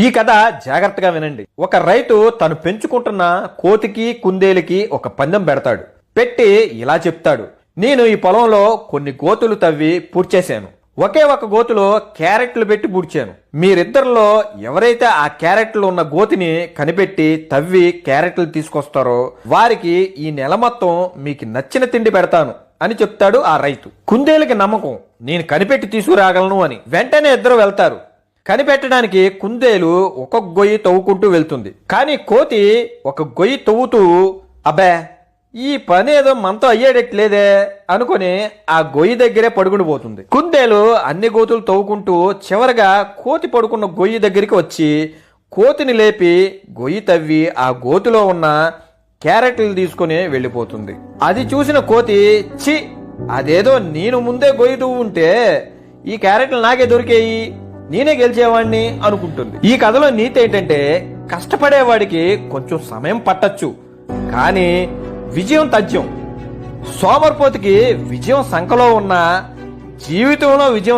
ఈ కథ జాగ్రత్తగా వినండి. ఒక రైతు తను పెంచుకుంటున్న కోతికి కుందేలుకి ఒక పందెం పెడతాడు. పెట్టి ఇలా చెప్తాడు, నేను ఈ పొలంలో కొన్ని గోతులు తవ్వి పూడ్చేశాను. ఒకే ఒక గోతులో క్యారెట్లు పెట్టి పూడ్చాను. మీరిద్దరిలో ఎవరైతే ఆ క్యారెట్లు ఉన్న గోతిని కనిపెట్టి తవ్వి క్యారెట్లు తీసుకొస్తారో వారికి ఈ నెల మొత్తం మీకు నచ్చిన తిండి పెడతాను అని చెప్తాడు ఆ రైతు. కుందేలుకి నమ్మకం, నేను కనిపెట్టి తీసుకురాగలను అని. వెంటనే ఇద్దరు వెళ్తారు. కనిపెట్టడానికి కుందేలు ఒక గొయ్యి తవ్వుకుంటూ వెళ్తుంది. కానీ కోతి ఒక గొయ్యి తవ్వుతూ అబ్బే ఈ పని ఏదో మనతో అయ్యేటట్లేదే అనుకుని ఆ గొయ్యి దగ్గరే పడుకుని పోతుంది. కుందేలు అన్ని గోతులు తవ్వుకుంటూ చివరగా కోతి పడుకున్న గొయ్యి దగ్గరికి వచ్చి కోతిని లేపి గొయ్యి తవ్వి ఆ గోతిలో ఉన్న క్యారెట్లు తీసుకుని వెళ్ళిపోతుంది. అది చూసిన కోతి, చి అదేదో నేను ముందే గొయ్యి తవ్వు ఉంటే ఈ క్యారెట్లు నాకే దొరికేయి, నేనే గెలిచేవాడిని అనుకుంటుంది. ఈ కథలో నీతి ఏంటంటే కష్టపడేవాడికి కొంచెం సమయం పట్టచ్చు, కానీ విజయం తథ్యం. సోమరిపోతుకి విజయం సంకలో ఉన్న జీవితంలో విజయం